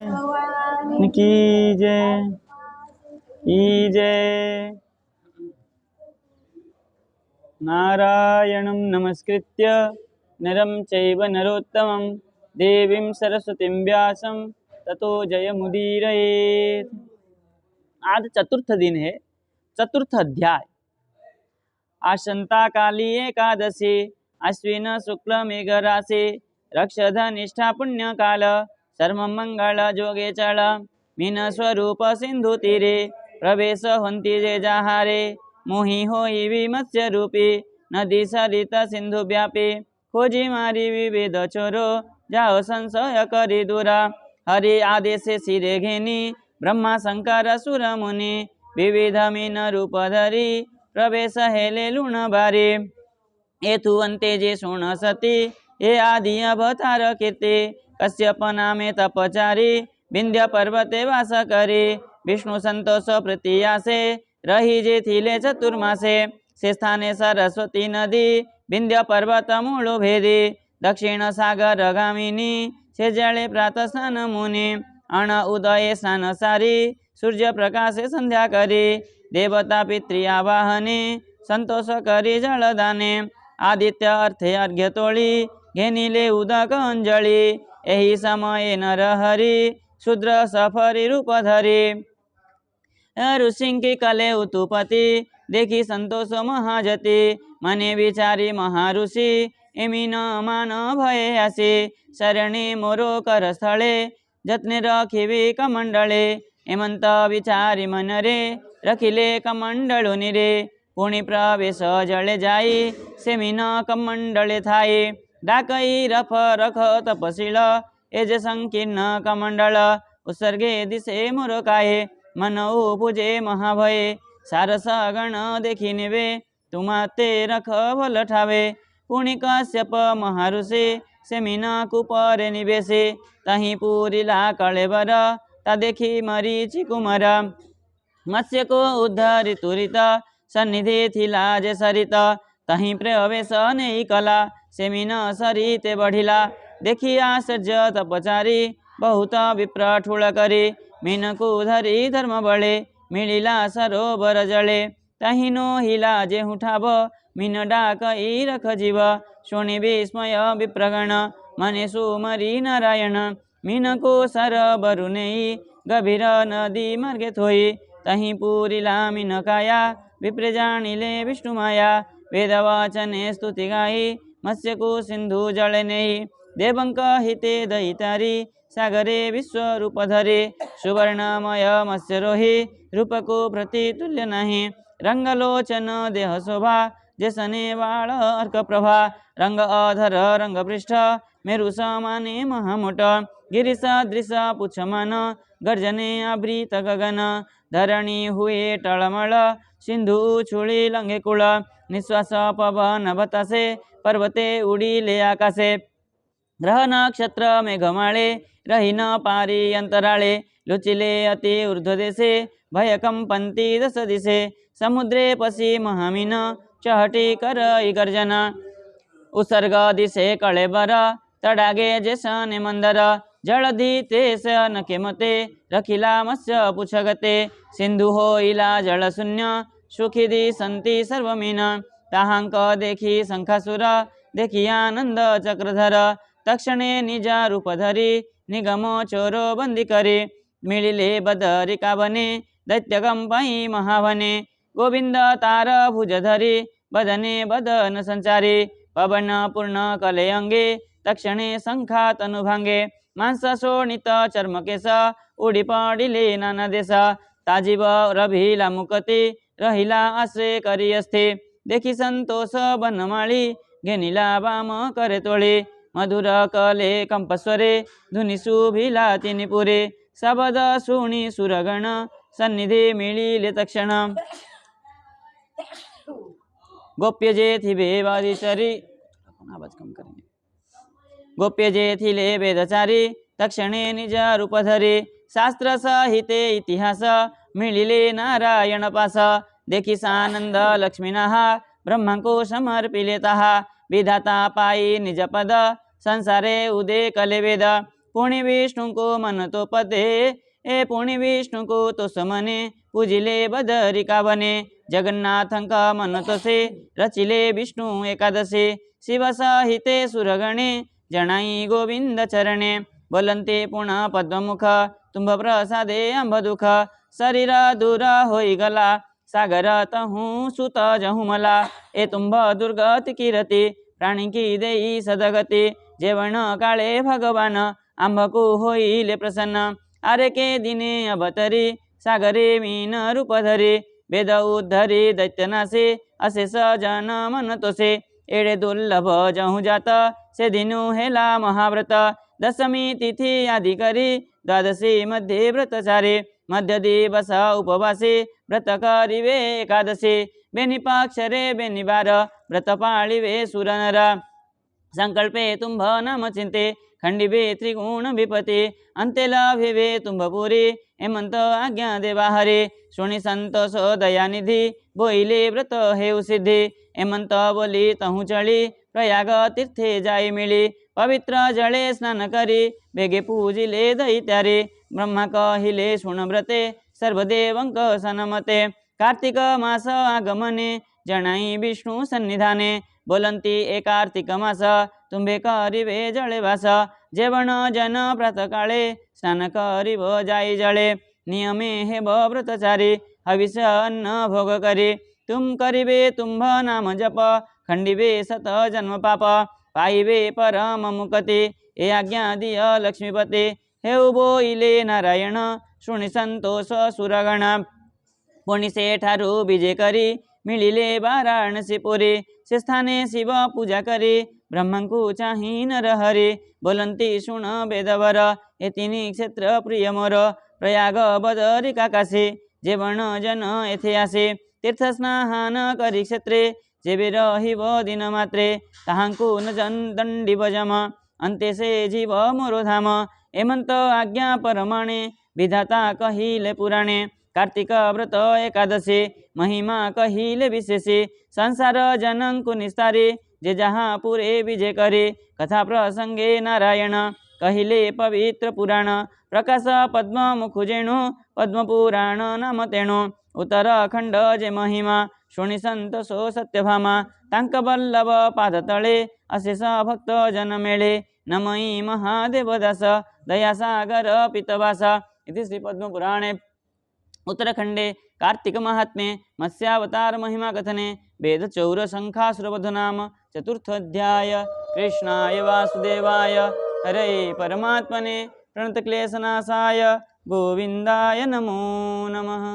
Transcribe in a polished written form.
की जय की जय। नारायणं नमस्कृत्य नरं चैव नरोत्तमं देवीं सरस्वतीं व्यासं ततो जयमुदीरयेत्। आज चतुर्थ दिन है, चतुर्थ अध्याय। आशंता काली एकादशी अश्विन शुक्ल मेघ राशि रक्षध निष्ठा पुण्य काल सर्व मंगल जोगे चल मीन स्वरूप सिंधु तीरे प्रवेश हंति जे जहारे मोहि होई विमत्स्य रूपी नदी सरित सिंधु व्यापी खोजी मारी विविध चोरो जाओ संशय करी दूरा हरि आदेश सिरे घेनी ब्रह्मा शंकर सुर मुनि विविध मीन रूप धरी प्रवेश हेले लूण बारी एथु अंते जे सुण सती हे आदि अवतार कीर्ति कश्यप नामे तपचारी विंध्य पर्वते वास करे विष्णु संतोष प्रतियासे रही जे थिले चतुर्मासे से स्थाने सरस्वती नदी विंध्य पर्वत मूलो भेदी दक्षिण सागर गामिनी से जले प्रातः स्नान मुनि अण उदय स्नान सारी सूर्य प्रकाशे संध्या करी देवता पितृ आवाहने संतोष करी जलदाने आदित्य अर्थे अर्घ्य तोड़ी घेनीले उदक अंजलि एहि समय नर हरि शूद्र सफरी रूप धरी ऋषिंकी कले उतुपति देखी संतोष महाजति मने विचारी महाऋषि एमी न मान भय आसी शरणी मोरो कर स्थले जत्ने रखिवी कमंडले एमंत विचारी मन रे रखिले कमंडलो निरे पुणी प्रवेश जले जाई सेमिन कमंडले थाई डाकई रफ रख तपशील एज संकीर्ण कमंडल उत्सर्गे दिशे मोर काये मन पूजे महाभये सारस गण देखी निवे तुमाते रख भल ठावे पुणी कश्यप महाऋषि सेमिना कुपरे निवेशे तही पूरिला कलेबर ता देखी मरीचि कुमार मत्स्य को उद्धरि तुरित सन्निधि थिला जे सरित तही प्रवेश नहीं कला सेमिन सरिते बढ़िला देखी आश्चर्य तपचारी बहुत विप्र ठूल करी मीन को धरी धर्म बळे मिलिला सरोवर जले तही नो हिला जे उठाव मीन डाक ई रख जीव शोणी विस्मय विप्रगण मने सुमरी नारायण मीन को सरबरु नेई गभीर नदी मार्गे थोई तही पूरिला मीन काया विप्र जानिले विष्णु माया वेद वचने स्तुति गाई मत्स्य को सिंधु जले नेई देवंक हिते दयितारी सागरे विश्व रूप धरे सुवर्णमय मत्स्यरोही रूप को प्रति तुल्य नहीं रंगलोचन देह शोभा जसने वाल अर्क प्रभा रंग अधर रंग पृष्ठ मेरु समाने महामोट गिरि सदृश पुच्छमान गर्जने आवृत गगन धरणी हुए टळमळ सिंधु छुळी लंगे कुळ निश्वास पवन बतासे पर्वते उडीले आकाशे ग्रह नक्षत्र मेघमाळे रही न पारी अंतराळे लुचिले अति ऊर्ध्वदेशे भय कंपन्ति दश दिशे समुद्रे पशी महामीन चहटी करई गर्जन उत्सर्ग दिशे कळेबर तडागे जेसने मंदर जलधि तेस नके मते रखिला मत्स्य पुछगते सिंधु होइला जल शून्य सुखिदी संति सर्वमीन ताहांक देखी शंखासुर देखी आनंद चक्रधर तक्षणे निज रूप धरी निगम चोरो बंदी करी मिलिले बदरिका बने दैत्य कंपई महावने गोविंद तार भुज धरी बदने बदन संचारी पवन पूर्ण कले अंगे तक्षणे शंखा तनु भांगे मांस शोणित चर्म केस उडी पडिले नाना देश ताजीव रभिला मुकती रहिला आश्रय करी अस्थे देखी संतोष बनमाळी घेनिला वाम करे तोळे मधुर कले कंपस्वरे धुनि शुभिला तिनिपुरे शब्द शुणी सुरगण सन्निधि मिलिले तक्षण गोप्य जे थिबे वादिचरी आवाज कम करेंगे गोप्य जे थिले वेदचारी तक्षणे निज रूप धरे शास्त्र सहिते इतिहास मिलिले नारायण पास देखी सानंद लक्ष्मीनाः ब्रह्मा को समर्पिले ताः विधाता पाई निज पद संसारे उदे कले वेद पुण्य विष्णु को मन तो पते, ए पुण्य विष्णु को तो समने, पूजिले बदरिका बने। जगन्नाथंका मन तो से, रचिले विष्णु एकादशे। शिव सहिते सुरगणे, जनाई गोविंद चरणे। बोलंते पुनः पद्ममुख, तुम्भ प्रसादे अंब दुख। शरीर दूर होई गला, सागर तहूँ सुत जहूँ मला। ए तुम्भ दुर्गति कीरति, प्राणी की देई सदगति। जेवण काळे भगवान, आंबकु होईले प्रसन्न। आरे के दिने अवतरी, सागरे मीन रूप धरी। वेद उद्धरी दैत्यनासे, असे सजन मन तोसे। एड़े दुर्लभ जहूँ जात, से दिनु हेला महाव्रत। दशमी तिथि आदि करी, द्वादशी मध्ये व्रतचारी। मध्य दिवस उपवासी, व्रत करिवे एकादशी। बेनि पाक्षरे बेनि बार, व्रत पाळिवे सुरनर। संकल्पे तुम्भ नाम चिंते, खंडिबे त्रिगुण विपति। अंते लाभिवे तुम्भपुरी, हेमंत आज्ञा देवा हरे। शुनि संतोष दयानिधि, बोईले व्रत हेउ सिद्धि। हेमंत बोली तहु चली, प्रयाग तीर्थे जाई मिली। पवित्र जले स्नान करी, बेगे पूजिले दैत्यारे। ब्रह्मा कहिले शुण व्रते, सर्वदेवंक सनमते। कार्तिक मास आगमने, जनाई विष्णु सन्निधाने। बोलंती ए कार्तिक मास, तुम्भे करिवे जले वास। जेवण जन प्रातः काले, स्नान करिव जाई जले। नियमे हेब व्रतचारी, हविष अन्न भोग करी। तुम करिवे तुम्भ नाम जप, खंडिवे सत जन्म पाप। पाइवे परम मुक्ति, ए आज्ञा दिय लक्ष्मीपति। हेउ बोईले नारायण, शुनि संतोष सुरगण। पुनि से ठारू विजय करी, मिलिले वाराणसी पुरी। से स्थाने शिव पूजा करी, ब्रह्मा को चाही नर हरि। बोलंती शुण वेदवर, ए तिनी क्षेत्र प्रिय मोर। प्रयाग बदरिका काशी, जेवण जन एथे आसे। तीर्थ स्नान करी क्षेत्रे, जेबे रहिब दिन मात्रे। ताहांकु न जन दंडी बजम, अंते से जीव मोरो धाम। हेमंत आज्ञा परमाणे, विधाता कहिले पुराणे। कार्तिक व्रत एकादशी, महिमा कहिले विशेषे। संसार जनंकु निस्तारे, जे जहाँ पुरे विजय करे। कथा प्रसंगे नारायण, कहिले पवित्र पुराण। प्रकाश पद्म मुखुजेणु, पद्म पुराण नाम तेणु। उत्तराखंड जे महिमा, शुनि संतोषो सत्यभामा। तांक बल्लभ पाद तळे, अशेष भक्त जन मेळे। नमई महादेव दास, दया सागर पितवास। इति श्री पद्म पुराणे उत्तराखंडे कार्तिक महात्म्ये मत्स्यावतार महिमा कथने वेद चौर शंखासुरवधु नाम चतुर्थोऽध्याय। कृष्णाय वासुदेवाय हरे परमात्मने प्रणतक्लेशनाशाय गोविंदाय नमो नमः।